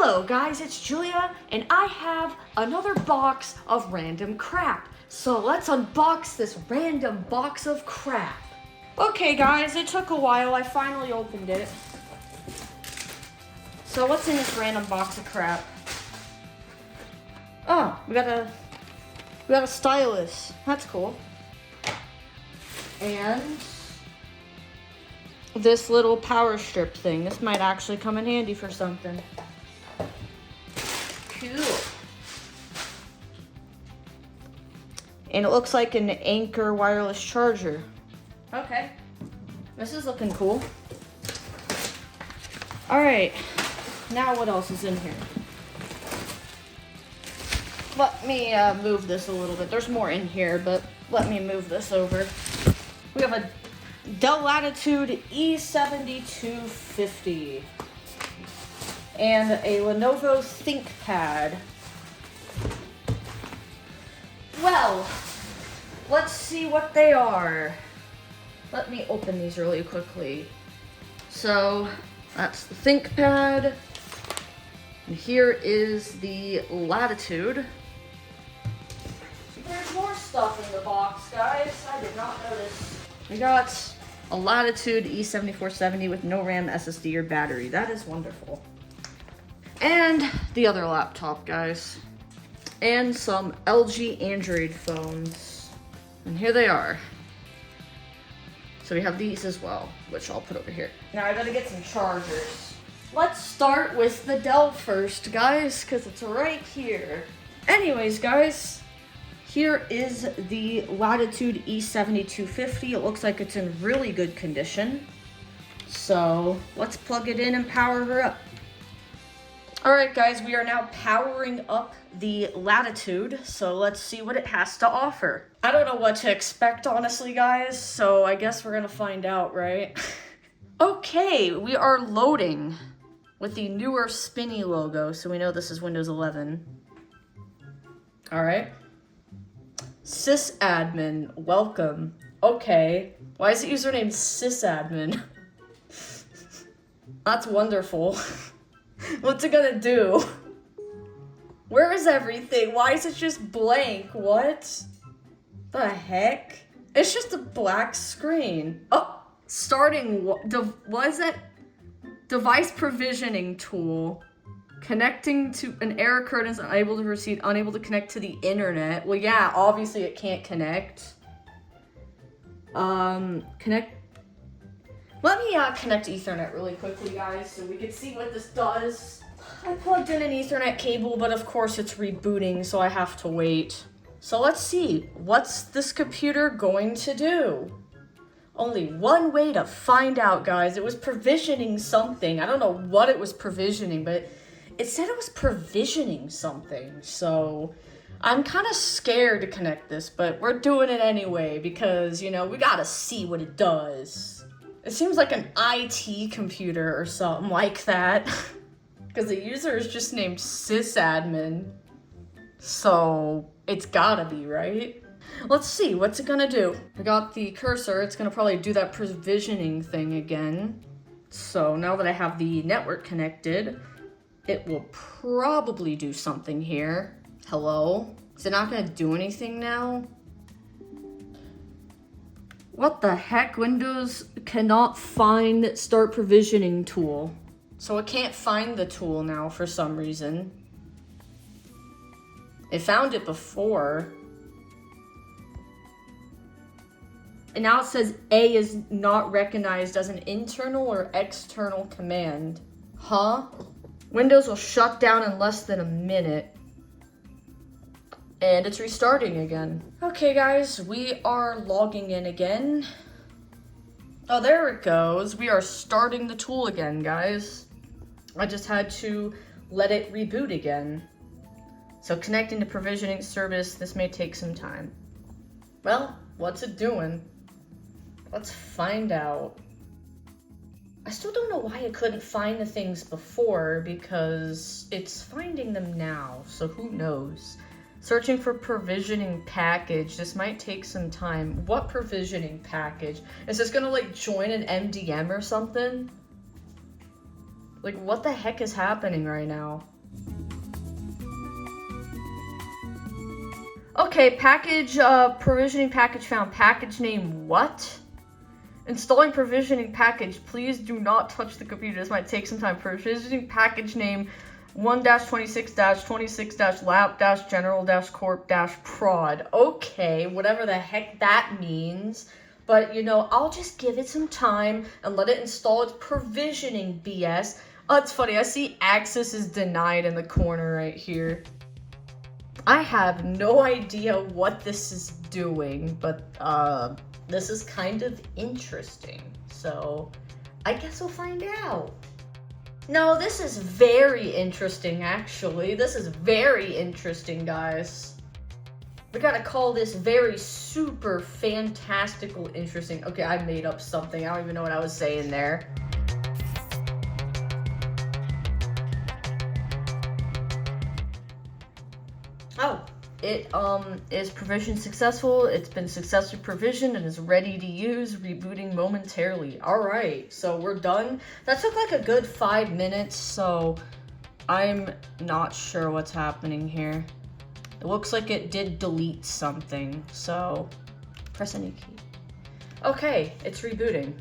Hello guys, it's Julia, and I have another box of random crap. So let's unbox this random box of crap. Okay guys, it took a while, I finally opened it. So what's in this random box of crap? Oh, we got a stylus, that's cool. And this little power strip thing. This might actually come in handy for something. Cool. And it looks like an Anker wireless charger. Okay. This is looking cool. Alright. Now what else is in here? Let me move this a little bit. There's more in here, but let me move this over. We have a Dell Latitude E7250 and a Lenovo ThinkPad. Well, let's see what they are. Let me open these really quickly. So that's the ThinkPad, and here is the Latitude. There's more stuff in the box, guys. I did not notice. We got a Latitude E7470 with no RAM, SSD, or battery. That is wonderful. And the other laptop, guys. And some LG Android phones. And here they are. So we have these as well, which I'll put over here. Now I gotta get some chargers. Let's start with the Dell first, guys, because it's right here. Anyways, guys, here is the Latitude E7250. It looks like it's in really good condition. So let's plug it in and power her up. Alright guys, we are now powering up the Latitude, so let's see what it has to offer. I don't know what to expect, honestly, guys, so I guess we're gonna find out, right? Okay, we are loading with the newer spinny logo, so we know this is Windows 11. Alright. Sysadmin, welcome. Okay, why is the username sysadmin? That's wonderful. What's it gonna do? Where is everything? Why is it just blank? What the heck? It's just a black screen. Oh, starting, what is that? Device provisioning tool. Connecting to an error code is unable to proceed, unable to connect to the internet. Well, yeah, obviously it can't connect. Connect. Let me connect Ethernet really quickly, guys, so we can see what this does. I plugged in an Ethernet cable, but of course it's rebooting, so I have to wait. So let's see, what's this computer going to do? Only one way to find out, guys. It was provisioning something. I don't know what it was provisioning, but it said it was provisioning something. So I'm kind of scared to connect this, but we're doing it anyway because, you know, we gotta see what it does. It seems like an IT computer or something like that. Because the user is just named sysadmin. So it's gotta be, right? Let's see, what's it gonna do? I got the cursor, it's gonna probably do that provisioning thing again. So now that I have the network connected, it will probably do something here. Hello? Is it not gonna do anything now? What the heck? Windows cannot find start provisioning tool. So it can't find the tool now for some reason. It found it before. And now it says A is not recognized as an internal or external command. Huh? Windows will shut down in less than a minute. And it's restarting again. Okay guys, we are logging in again. Oh, there it goes. We are starting the tool again, guys. I just had to let it reboot again. So connecting to provisioning service, this may take some time. Well, what's it doing? Let's find out. I still don't know why it couldn't find the things before because it's finding them now, so who knows? Searching for provisioning package. This might take some time. What provisioning package? Is this gonna like join an MDM or something? Like what the heck is happening right now? Okay, package, provisioning package found. Package name what? Installing provisioning package. Please do not touch the computer. This might take some time. Provisioning package name 1-26-26-lap-general-corp-prod. Okay, whatever the heck that means. But, you know, I'll just give it some time and let it install its provisioning BS. Oh, it's funny. I see access is denied in the corner right here. I have no idea what this is doing, but, this is kind of interesting. So, I guess we'll find out. No, this is very interesting, actually. This is very interesting, guys. We gotta call this very super fantastical interesting. Okay, I made up something. I don't even know what I was saying there. Oh, it is provisioned successful. It's been successfully provisioned and is ready to use. Rebooting momentarily. Alright, so we're done. That took like a good 5 minutes, so I'm not sure what's happening here. It looks like it did delete something, so press any key. Okay, it's rebooting.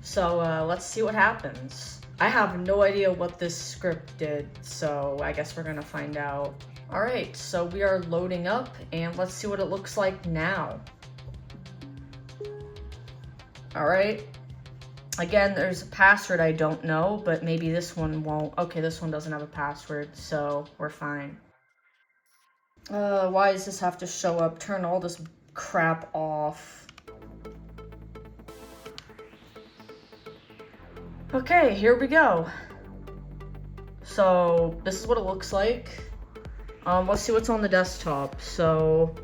So let's see what happens. I have no idea what this script did, so I guess we're gonna find out. Alright, so we are loading up, and let's see what it looks like now. Alright. Again, there's a password I don't know, but maybe this one won't. Okay, this one doesn't have a password, so we're fine. Why does this have to show up? Turn all this crap off. Okay, here we go. So, this is what it looks like. Let's see what's on the desktop. So,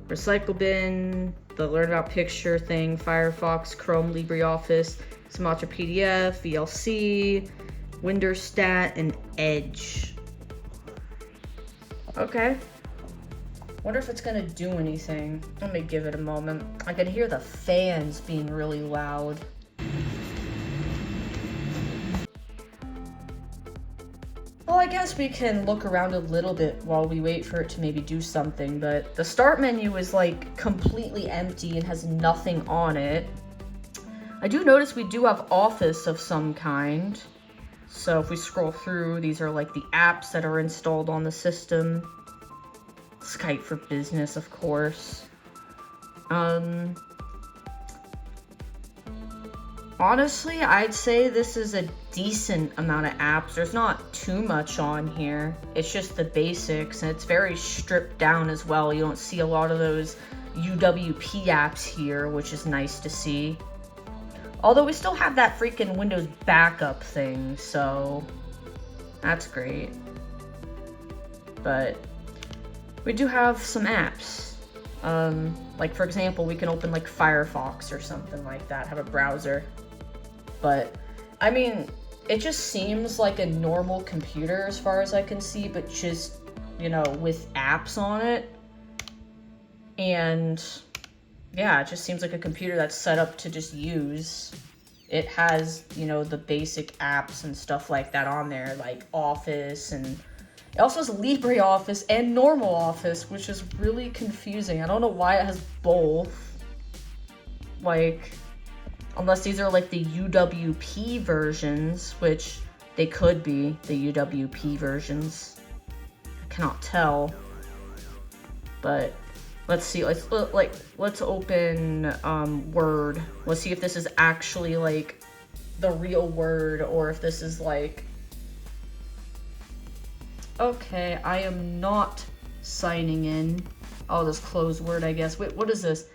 Recycle Bin, the Learn About Picture thing, Firefox, Chrome, LibreOffice, Sumatra PDF, VLC, Windows Stat, and Edge. Okay. Wonder if it's gonna do anything. Let me give it a moment. I can hear the fans being really loud. Well, I guess we can look around a little bit while we wait for it to maybe do something, but the start menu is like completely empty and has nothing on it. I do notice we do have Office of some kind. So if we scroll through, these are like the apps that are installed on the system. Skype for Business, of course. Honestly, I'd say this is a decent amount of apps. There's not too much on here. It's just the basics, and it's very stripped down as well. You don't see a lot of those UWP apps here, which is nice to see. Although we still have that freaking Windows backup thing, so that's great. But we do have some apps. Like for example, we can open like Firefox or something like that, have a browser. But I mean, it just seems like a normal computer as far as I can see, but just, you know, with apps on it. And yeah, it just seems like a computer that's set up to just use. It has, you know, the basic apps and stuff like that on there, like Office, and it also has LibreOffice and normal Office, which is really confusing. I don't know why it has both. Like, unless these are like the UWP versions, which they could be the UWP versions. I cannot tell. But let's see. Let's open Word. Let's see if this is actually like the real Word, or if this is like. Okay, I am not signing in. Oh, this close Word, I guess. Wait, what is this?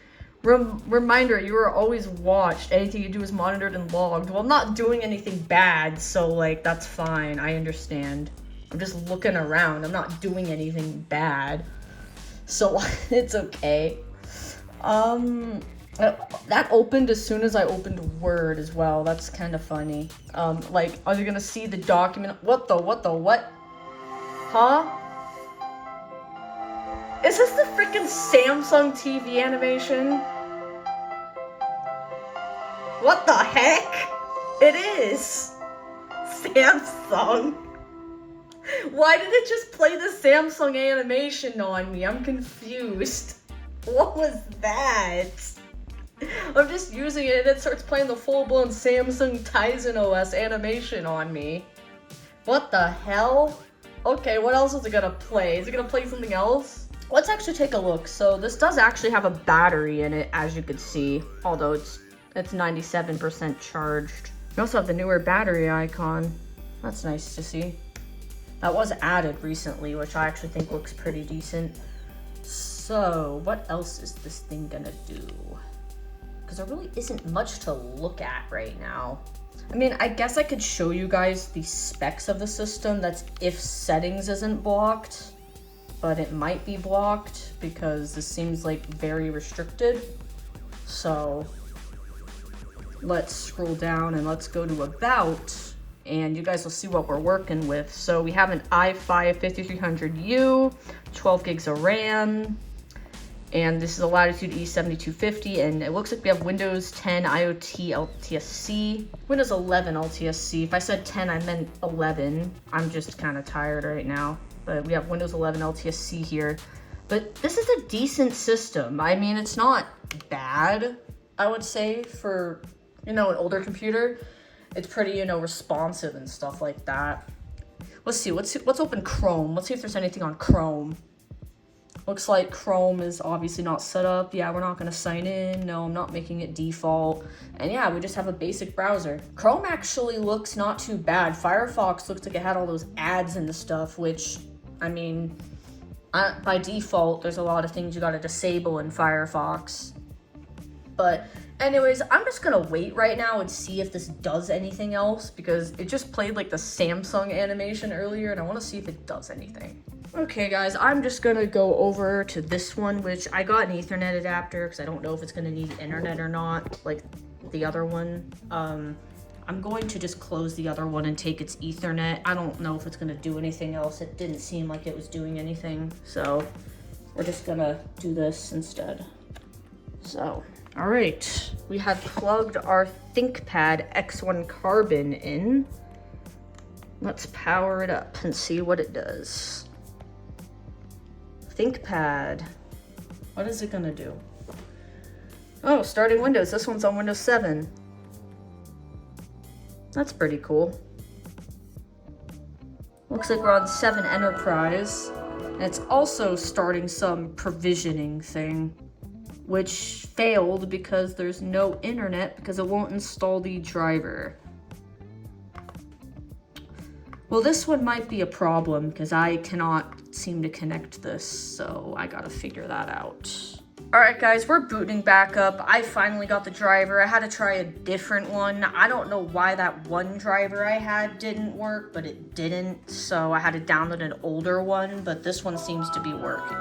Reminder, you are always watched. Anything you do is monitored and logged. Well, I'm not doing anything bad, so, like, that's fine. I understand. I'm just looking around. I'm not doing anything bad. So, it's okay. That opened as soon as I opened Word as well. That's kind of funny. Like, are you gonna see the document? What? Huh? Is this the freaking Samsung TV animation? What the heck? It is! Samsung! Why did it just play the Samsung animation on me? I'm confused. What was that? I'm just using it and it starts playing the full-blown Samsung Tizen OS animation on me. What the hell? Okay, what else is it gonna play? Is it gonna play something else? Let's actually take a look. So this does actually have a battery in it, as you could see, although it's 97% charged. We also have the newer battery icon. That's nice to see. That was added recently, which I actually think looks pretty decent. So what else is this thing gonna do? Because there really isn't much to look at right now. I mean, I guess I could show you guys the specs of the system. That's if settings isn't blocked, but it might be blocked because this seems like very restricted. So let's scroll down and let's go to about, and you guys will see what we're working with. So we have an i5 5300U, 12 gigs of RAM, and this is a Latitude E7250, and it looks like we have Windows 10 IoT LTSC, Windows 11 LTSC. If I said 10, I meant 11. I'm just kind of tired right now, but we have Windows 11 LTSC here. But this is a decent system. I mean, it's not bad, I would say, for, you know, an older computer. It's pretty, you know, responsive and stuff like that. Let's see, let's open Chrome. Let's see if there's anything on Chrome. Looks like Chrome is obviously not set up. Yeah, we're not gonna sign in. No, I'm not making it default. And yeah, we just have a basic browser. Chrome actually looks not too bad. Firefox looks like it had all those ads and the stuff, which, I mean, by default, there's a lot of things you gotta disable in Firefox. But anyways, I'm just gonna wait right now and see if this does anything else, because it just played like the Samsung animation earlier, and I wanna see if it does anything. Okay guys, I'm just gonna go over to this one, which I got an Ethernet adapter because I don't know if it's gonna need internet or not, like the other one. I'm going to just close the other one and take its Ethernet. I don't know if it's gonna do anything else. It didn't seem like it was doing anything, so we're just gonna do this instead. So, all right, we have plugged our ThinkPad X1 Carbon in. Let's power it up and see what it does. ThinkPad, what is it gonna do? Oh, starting Windows. This one's on Windows 7. That's pretty cool. Looks like we're on 7 Enterprise. And it's also starting some provisioning thing, which failed because there's no internet because it won't install the driver. Well, this one might be a problem because I cannot seem to connect this, so I gotta figure that out. All right, guys, we're booting back up. I finally got the driver. I had to try a different one. I don't know why that one driver I had didn't work, but it didn't, so I had to download an older one, but this one seems to be working.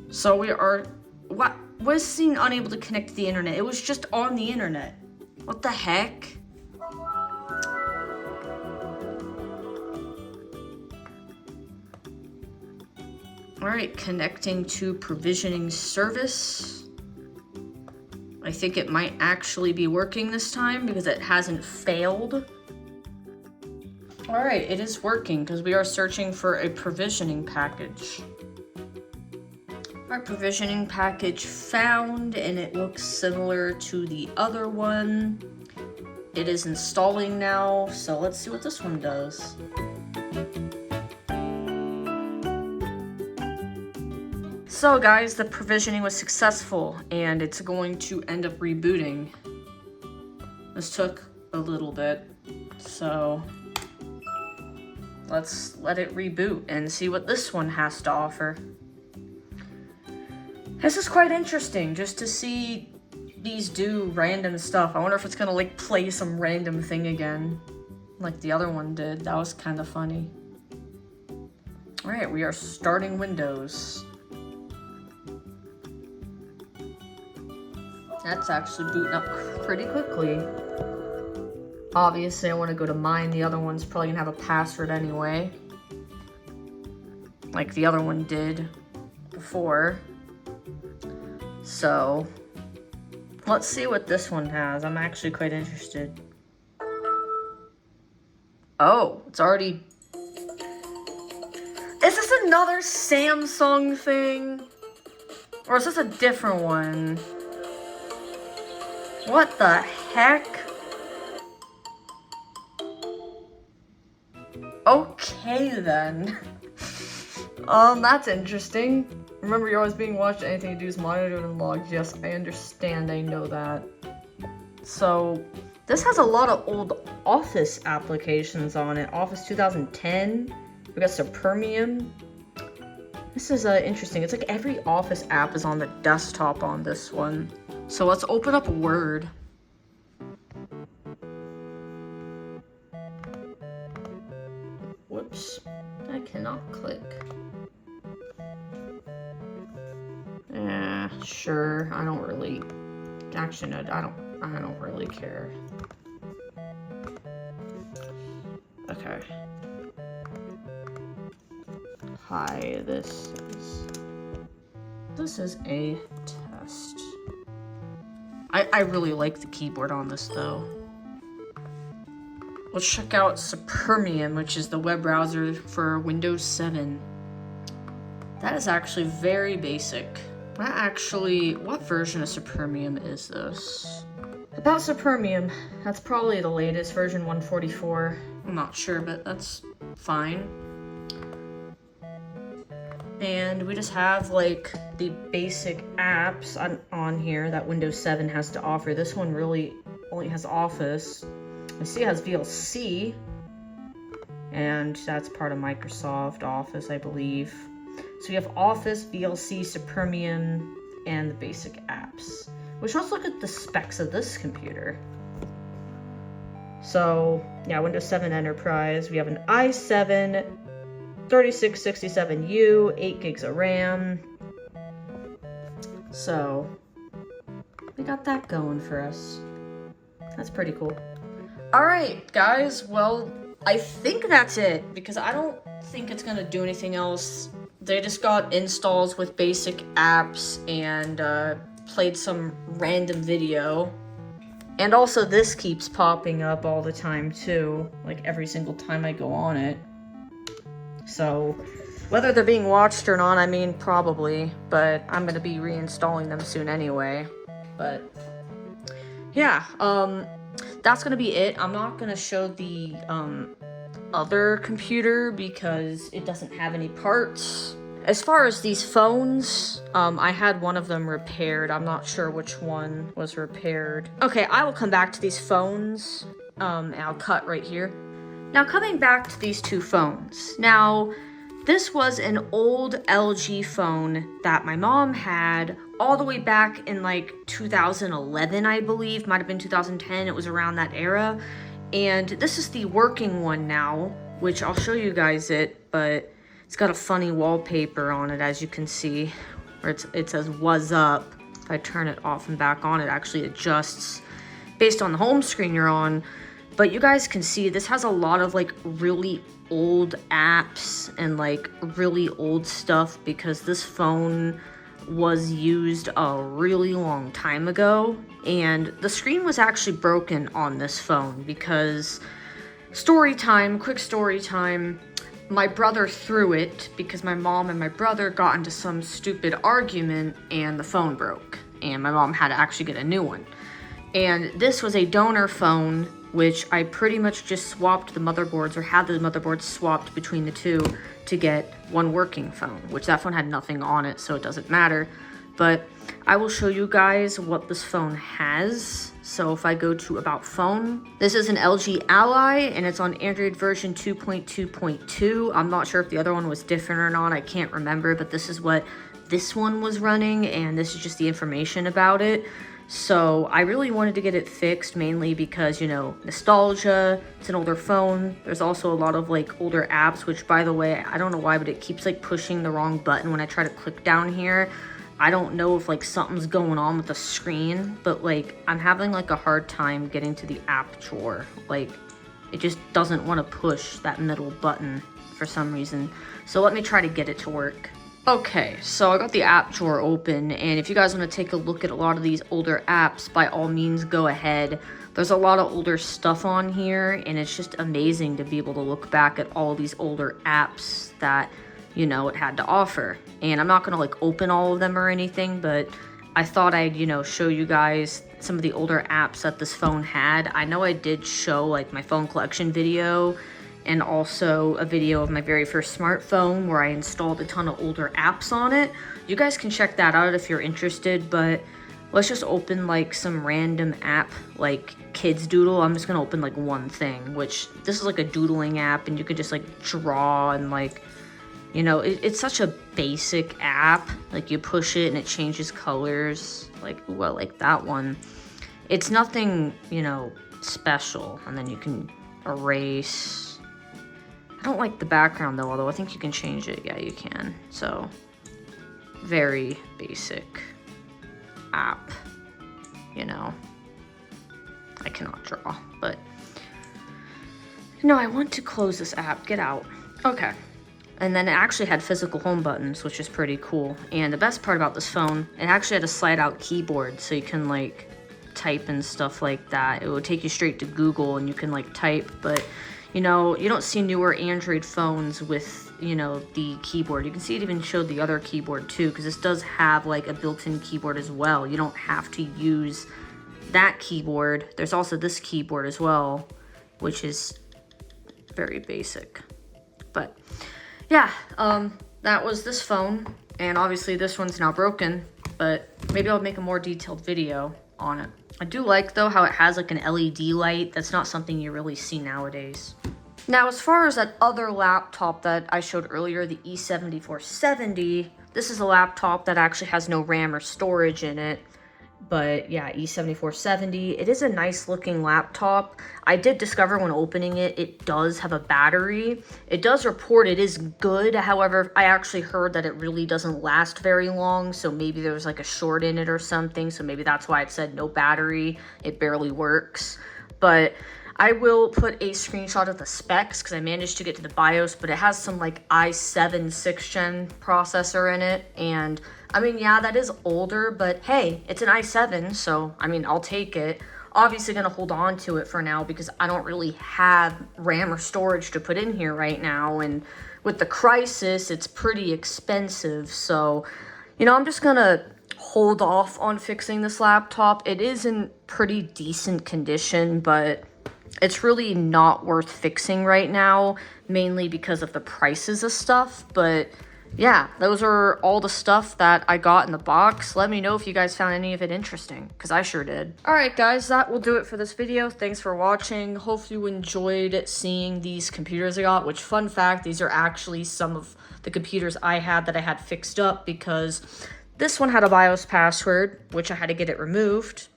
So what was seen unable to connect to the internet? It was just on the internet. What the heck? All right, connecting to provisioning service. I think it might actually be working this time because it hasn't failed. All right, it is working because we are searching for a provisioning package. Our provisioning package found, and it looks similar to the other one. It is installing now, so let's see what this one does. So guys, the provisioning was successful and it's going to end up rebooting. This took a little bit, so let's let it reboot and see what this one has to offer. This is quite interesting just to see these do random stuff. I wonder if it's gonna like play some random thing again like the other one did. That was kind of funny. All right, we are starting Windows. That's actually booting up pretty quickly. Obviously, I want to go to mine. The other one's probably gonna have a password anyway, like the other one did before. So, let's see what this one has. I'm actually quite interested. Oh, it's already... Is this another Samsung thing? Or is this a different one? What the heck? Okay then. That's interesting. Remember, you're always being watched. Anything you do is monitored and logged. Yes, I understand. I know that. So, this has a lot of old Office applications on it. Office 2010. We got Supermium. This is interesting. It's like every Office app is on the desktop on this one. So let's open up Word. Whoops. I cannot click. Sure. I don't really... Actually, no, I don't really care. Okay. Hi, this is a test. I really like the keyboard on this though. Let's check out Supermium, which is the web browser for Windows 7. That is actually very basic. What version of Supermium is this? About Supermium, that's probably the latest, version 144. I'm not sure, but that's fine. And we just have like the basic apps on here that Windows 7 has to offer. This one really only has Office. I see it has VLC, and that's part of Microsoft Office, I believe. So we have Office, VLC, Supermium, and the basic apps. Which, let's look at the specs of this computer. So, yeah, Windows 7 Enterprise. We have an i7 3667U, 8 gigs of RAM. So, we got that going for us. That's pretty cool. Alright, guys, well, I think that's it, because I don't think it's gonna do anything else. They just got installs with basic apps and played some random video. And also this keeps popping up all the time too, like every single time I go on it. So, whether they're being watched or not, I mean, probably, but I'm gonna be reinstalling them soon anyway. But, yeah, that's gonna be it. I'm not gonna show the, other computer because it doesn't have any parts. As far as these phones, I had one of them repaired. I'm not sure which one was repaired. Okay, I will come back to these phones, and I'll cut right here. Now, coming back to these two phones. Now, this was an old LG phone that my mom had all the way back in like 2011, I believe. Might have been 2010. It was around that era. And this is the working one now, which I'll show you guys it, but it's got a funny wallpaper on it, as you can see, where it says "What's up." If I turn it off and back on, it actually adjusts based on the home screen you're on. But you guys can see this has a lot of like really old apps and like really old stuff because this phone was used a really long time ago. And the screen was actually broken on this phone because, quick story time, my brother threw it because my mom and my brother got into some stupid argument and the phone broke. And my mom had to actually get a new one. And this was a donor phone, which I pretty much just swapped the motherboards, or had the motherboards swapped between the two to get one working phone, which that phone had nothing on it, so it doesn't matter. But I will show you guys what this phone has. So if I go to About Phone, this is an LG Ally, and it's on Android version 2.2.2. I'm not sure if the other one was different or not, I can't remember, but this is what this one was running, and this is just the information about it. So I really wanted to get it fixed, mainly because, you know, nostalgia, it's an older phone. There's also a lot of like older apps, which by the way, I don't know why, but it keeps like pushing the wrong button when I try to click down here. I don't know if like something's going on with the screen, but like I'm having like a hard time getting to the app drawer. Like it just doesn't want to push that middle button for some reason. So let me try to get it to work. Okay, so I got the app drawer open, and if you guys want to take a look at a lot of these older apps, by all means go ahead. There's a lot of older stuff on here, and it's just amazing to be able to look back at all these older apps that, you know, it had to offer. And I'm not gonna like open all of them or anything, but I thought I'd, you know, show you guys some of the older apps that this phone had. I know I did show like my phone collection video and also a video of my very first smartphone where I installed a ton of older apps on it. You guys can check that out if you're interested, but let's just open like some random app like Kids Doodle. I'm just gonna open like one thing, which this is like a doodling app, and you could just like draw and like, you know, it's such a basic app. Like you push it and it changes colors. Like, well, like that one. It's nothing, you know, special. And then you can erase. I don't like the background though, although I think you can change it. Yeah, you can. So, very basic app, you know. I cannot draw, but no, I want to close this app. Get out. Okay. And then it actually had physical home buttons, which is pretty cool. And the best part about this phone, it actually had a slide out keyboard, so you can like type and stuff like that. It would take you straight to Google and you can like type, but you know, you don't see newer Android phones with, you know, the keyboard. You can see it even showed the other keyboard too, because this does have like a built-in keyboard as well. You don't have to use that keyboard. There's also this keyboard as well, which is very basic. But yeah, that was this phone, and obviously this one's now broken, but maybe I'll make a more detailed video on it. I do like though how it has like an LED light. That's not something you really see nowadays. Now, as far as that other laptop that I showed earlier, the E7470, this is a laptop that actually has no RAM or storage in it. But yeah, E7470, it is a nice looking laptop. I did discover when opening it, it does have a battery. It does report it is good. However, I actually heard that it really doesn't last very long. So maybe there was like a short in it or something. So maybe that's why it said no battery. It barely works. But I will put a screenshot of the specs because I managed to get to the BIOS, but it has some like i7 6th gen processor in it. And I mean, yeah, that is older, but hey, it's an i7, so I mean, I'll take it. Obviously gonna hold on to it for now because I don't really have RAM or storage to put in here right now. And with the Crysis, it's pretty expensive. So, you know, I'm just gonna hold off on fixing this laptop. It is in pretty decent condition, but it's really not worth fixing right now, mainly because of the prices of stuff. But yeah, those are all the stuff that I got in the box. Let me know if you guys found any of it interesting, because I sure did. Alright guys, that will do it for this video. Thanks for watching. Hopefully you enjoyed seeing these computers I got, which, fun fact, these are actually some of the computers I had that I had fixed up, because this one had a BIOS password, which I had to get it removed,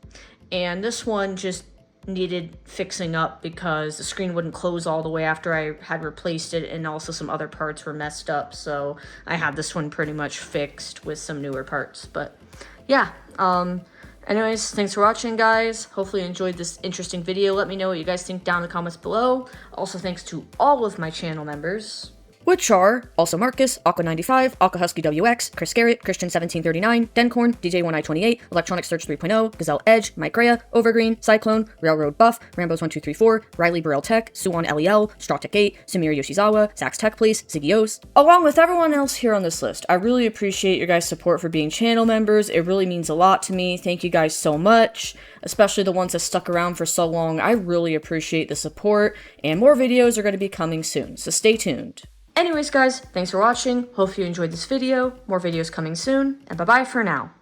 and this one just needed fixing up because the screen wouldn't close all the way after I had replaced it, and also some other parts were messed up, so I had this one pretty much fixed with some newer parts. But yeah, anyways, thanks for watching guys. Hopefully you enjoyed this interesting video. Let me know what you guys think down in the comments below. Also, thanks to all of my channel members, which are also Marcus, Aqua95, AquaHuskyWX, Chris Garrett, Christian1739, Dencorn, DJ1i28, Electronic Search 3.0, Gazelle Edge, Mike Rea, Overgreen, Cyclone, Railroad Buff, Rambos1234, Riley Burrell Tech, Suwon LEL, Strawtech8, Samir Yoshizawa, Zax Tech Police, Ziggy O's, along with everyone else here on this list. I really appreciate your guys' support for being channel members. It really means a lot to me. Thank you guys so much, especially the ones that stuck around for so long. I really appreciate the support, and more videos are going to be coming soon, so stay tuned. Anyways guys, thanks for watching. Hope you enjoyed this video. More videos coming soon, and bye-bye for now.